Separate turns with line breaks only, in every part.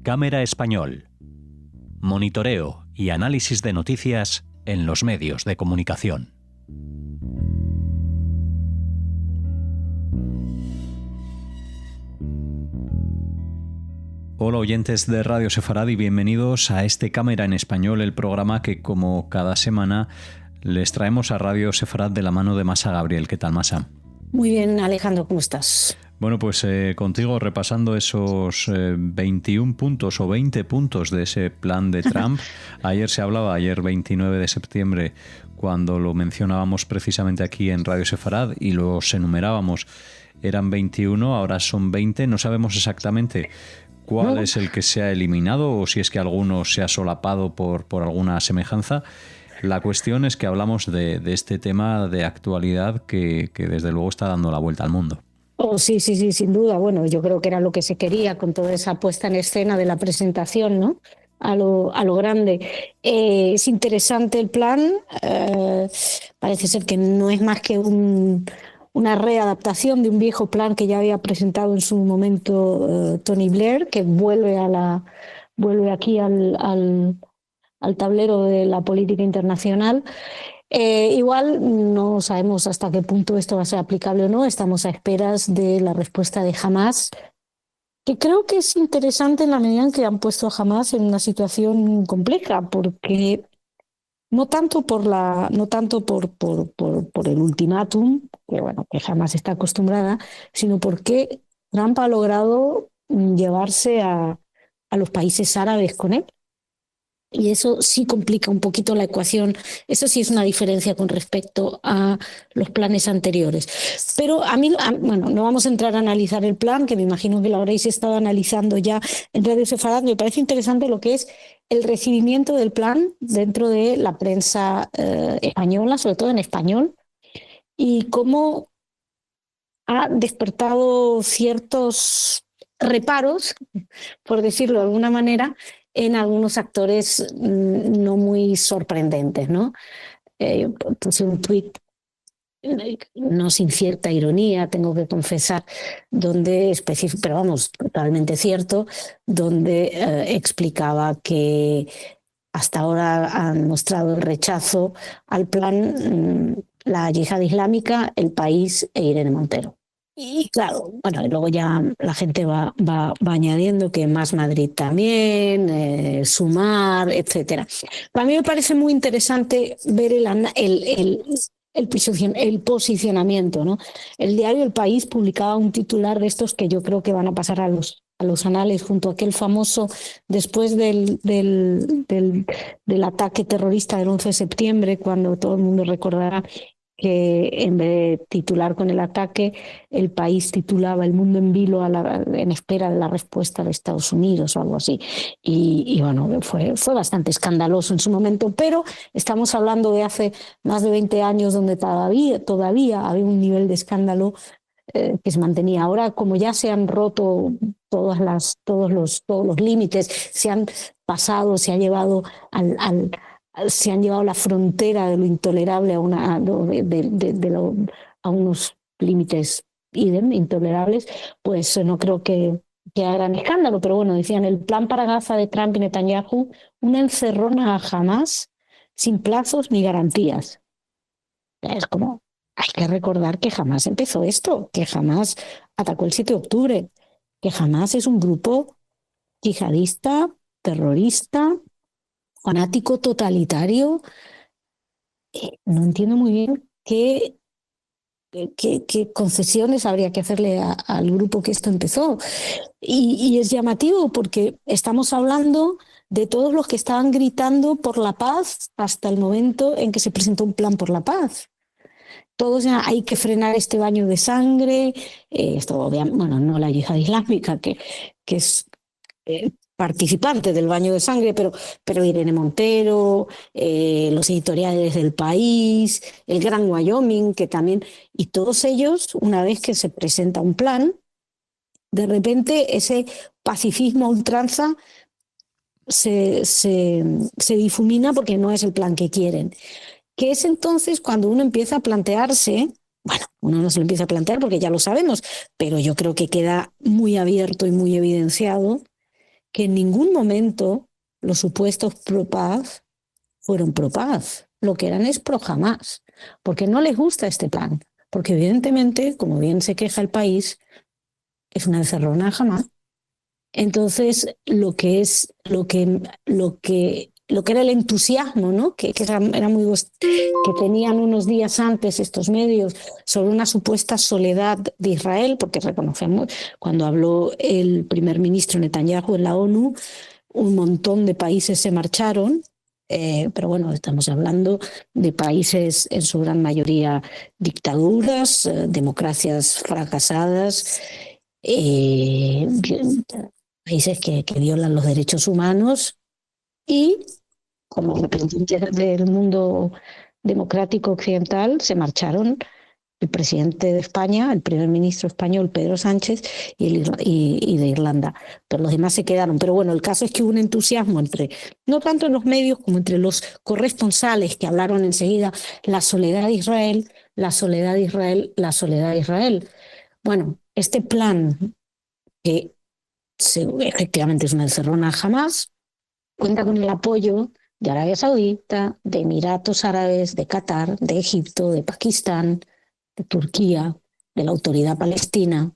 Cámara Español. Monitoreo y análisis de noticias en los medios de comunicación. Hola oyentes de Radio Sefarad y bienvenidos a este Cámara en Español, el programa que como cada semana les traemos a Radio Sefarad de la mano de Masa Gabriel. ¿Qué tal, Masa?
Muy bien, Alejandro, ¿cómo estás?
Bueno, pues contigo repasando esos 21 puntos o 20 puntos de ese plan de Trump. Ayer 29 de septiembre, cuando lo mencionábamos precisamente aquí en Radio Sefarad y los enumerábamos, eran 21, ahora son 20. No sabemos exactamente cuál es el que se ha eliminado o si es que alguno se ha solapado por alguna semejanza. La cuestión es que hablamos de este tema de actualidad que desde luego está dando la vuelta al mundo.
Oh, sí, sin duda. Bueno, yo creo que era lo que se quería con toda esa puesta en escena de la presentación, ¿no? A lo grande. Es interesante el plan. Parece ser que no es más que una readaptación de un viejo plan que ya había presentado en su momento Tony Blair, que vuelve aquí al tablero de la política internacional. Igual no sabemos hasta qué punto esto va a ser aplicable o no. Estamos a esperas de la respuesta de Hamás, que creo que es interesante en la medida en que han puesto a Hamás en una situación compleja, porque no tanto por el ultimátum, que Hamás está acostumbrada, sino porque Trump ha logrado llevarse a los países árabes con él. Y eso sí complica un poquito la ecuación. Eso sí es una diferencia con respecto a los planes anteriores. Pero bueno, no vamos a entrar a analizar el plan, que me imagino que lo habréis estado analizando ya en Radio Sefarad. Me parece interesante lo que es el recibimiento del plan dentro de la prensa española, sobre todo en español, y cómo ha despertado ciertos reparos, por decirlo de alguna manera, en algunos actores no muy sorprendentes, ¿no? Puse un tuit, no sin cierta ironía, tengo que confesar, pero vamos, totalmente cierto, donde explicaba que hasta ahora han mostrado el rechazo al plan la Yihad Islámica, El País e Irene Montero. Y claro, bueno, y luego ya la gente va añadiendo que Más Madrid también, Sumar, etcétera. Para mí me parece muy interesante ver el posicionamiento, ¿no? El diario El País publicaba un titular de estos que yo creo que van a pasar a los anales, junto a aquel famoso después del ataque terrorista del 11 de septiembre, cuando todo el mundo recordará que en vez de titular con el ataque, El País titulaba El mundo en vilo en espera de la respuesta de Estados Unidos o algo así. Y bueno, fue bastante escandaloso en su momento, pero estamos hablando de hace más de 20 años donde todavía había un nivel de escándalo que se mantenía. Ahora, como ya se han roto todos los límites, se han pasado, se ha llevado se han llevado la frontera de lo intolerable a unos límites intolerables, pues no creo que haya gran escándalo. Pero bueno, decían, el plan para Gaza de Trump y Netanyahu, una encerrona a Hamás sin plazos ni garantías. Es como, hay que recordar que Hamás empezó esto, que Hamás atacó el 7 de octubre, que Hamás es un grupo yihadista, terrorista, fanático totalitario. No entiendo muy bien qué concesiones habría que hacerle al grupo que esto empezó. Y es llamativo porque estamos hablando de todos los que estaban gritando por la paz hasta el momento en que se presentó un plan por la paz. Todos ya hay que frenar este baño de sangre. Esto obviamente, bueno, no la Yihad Islámica, que es participante del baño de sangre, pero Irene Montero, los editoriales del País, el Gran Wyoming, que también, y todos ellos, una vez que se presenta un plan, de repente ese pacifismo a ultranza se difumina porque no es el plan que quieren. Que es entonces cuando uno empieza a plantearse Bueno, uno no se lo empieza a plantear porque ya lo sabemos, pero yo creo que queda muy abierto y muy evidenciado que en ningún momento los supuestos pro-paz fueron pro-paz. Lo que eran es pro-Hamás, porque no les gusta este plan. Porque evidentemente, como bien se queja el país, es una encerrona a Hamás. Entonces, lo que era el entusiasmo, ¿no? Que era muy que tenían unos días antes estos medios sobre una supuesta soledad de Israel, porque reconocemos cuando habló el primer ministro Netanyahu en la ONU, un montón de países se marcharon. Pero bueno, estamos hablando de países en su gran mayoría dictaduras, democracias fracasadas, eh, países que violan los derechos humanos y como representantes del mundo democrático occidental se marcharon el presidente de España, el primer ministro español Pedro Sánchez y de Irlanda, pero los demás se quedaron. Pero bueno, el caso es que hubo un entusiasmo no tanto en los medios como entre los corresponsales que hablaron enseguida, la soledad de Israel, la soledad de Israel, la soledad de Israel. Bueno, este plan que efectivamente es una encerrona jamás, cuenta con el apoyo de Arabia Saudita, de Emiratos Árabes, de Qatar, de Egipto, de Pakistán, de Turquía, de la autoridad palestina.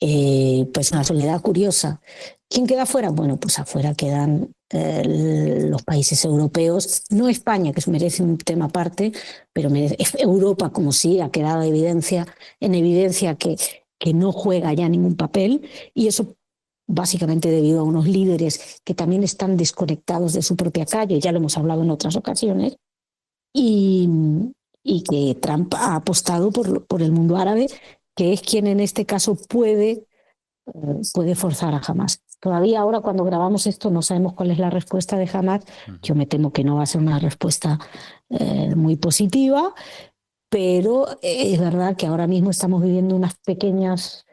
Pues una soledad curiosa. ¿Quién queda afuera? Bueno, pues afuera quedan los países europeos, no España, que merece un tema aparte, pero Europa como sí ha quedado en evidencia que no juega ya ningún papel, y eso básicamente debido a unos líderes que también están desconectados de su propia calle, ya lo hemos hablado en otras ocasiones, y, y que Trump ha apostado por el mundo árabe, que es quien en este caso puede forzar a Hamás. Todavía ahora cuando grabamos esto no sabemos cuál es la respuesta de Hamás. Yo me temo que no va a ser una respuesta muy positiva, pero es verdad que ahora mismo estamos viviendo unas pequeñas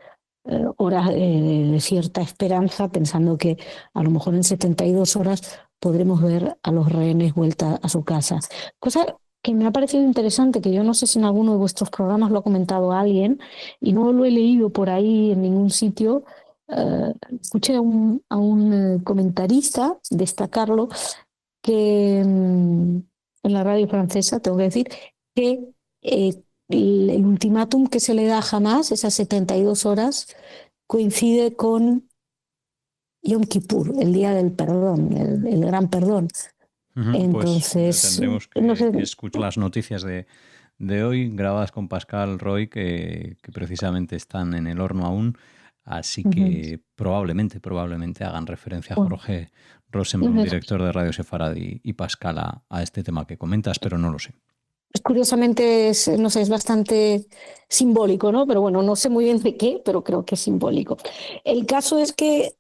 horas de cierta esperanza, pensando que a lo mejor en 72 horas podremos ver a los rehenes vuelta a su casa. Cosa que me ha parecido interesante, que yo no sé si en alguno de vuestros programas lo ha comentado alguien y no lo he leído por ahí en ningún sitio. Escuché a un comentarista destacarlo que en la radio francesa, tengo que decir, que el ultimátum que se le da a Hamás, esas 72 horas, coincide con Yom Kippur, el día del perdón, el gran perdón.
Pues
Entonces,
tendremos
no sé.
que escuchar las noticias de hoy, grabadas con Pascal Roy, que precisamente están en el horno aún, así que probablemente hagan referencia a
Bueno,
Jorge Rosenblum, director de Radio Sefaradi, y Pascal a este tema que comentas, pero no lo sé.
Curiosamente, no sé, es bastante simbólico, ¿no? Pero bueno, no sé muy bien de qué, pero creo que es simbólico. El caso es que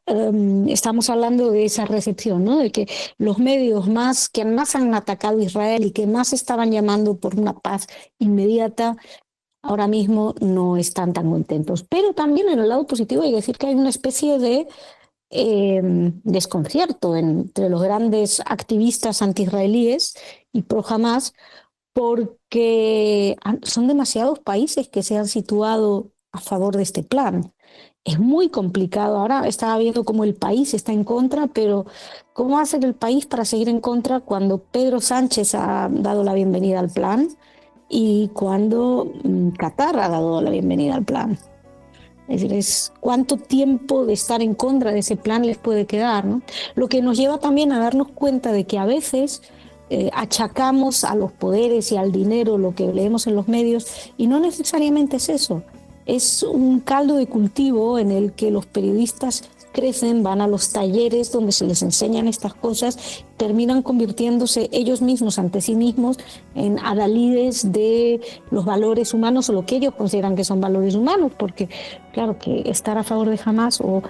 estamos hablando de esa recepción, ¿no? De que los medios que más han atacado a Israel y que más estaban llamando por una paz inmediata, ahora mismo no están tan contentos. Pero también en el lado positivo hay que decir que hay una especie de desconcierto entre los grandes activistas anti-israelíes y pro-Hamás, porque son demasiados países que se han situado a favor de este plan. Es muy complicado. Ahora estaba viendo cómo el país está en contra, pero ¿cómo hace el país para seguir en contra cuando Pedro Sánchez ha dado la bienvenida al plan y cuando Qatar ha dado la bienvenida al plan? Es decir, cuánto tiempo de estar en contra de ese plan les puede quedar, ¿no? Lo que nos lleva también a darnos cuenta de que a veces achacamos a los poderes y al dinero lo que leemos en los medios, y no necesariamente es eso. Es un caldo de cultivo en el que los periodistas crecen, van a los talleres donde se les enseñan estas cosas, terminan convirtiéndose ellos mismos ante sí mismos en adalides de los valores humanos o lo que ellos consideran que son valores humanos, porque claro que estar a favor de Hamás o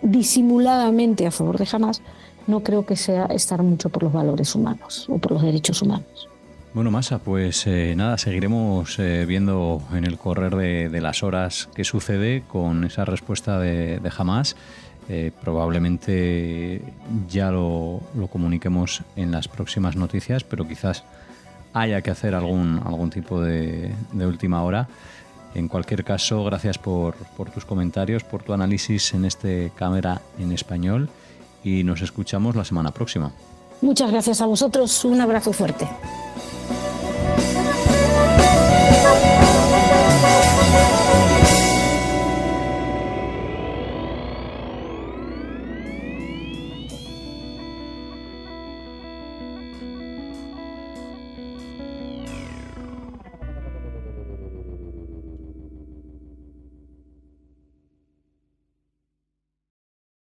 disimuladamente a favor de Hamás no creo que sea estar mucho por los valores humanos o por los derechos humanos.
Bueno, Masa, pues nada, seguiremos viendo en el correr de las horas qué sucede con esa respuesta de Hamás. Probablemente ya lo comuniquemos en las próximas noticias, pero quizás haya que hacer algún tipo de última hora. En cualquier caso, gracias por tus comentarios, por tu análisis en este Cámara en Español, y nos escuchamos la semana próxima.
Muchas gracias a vosotros, un abrazo fuerte.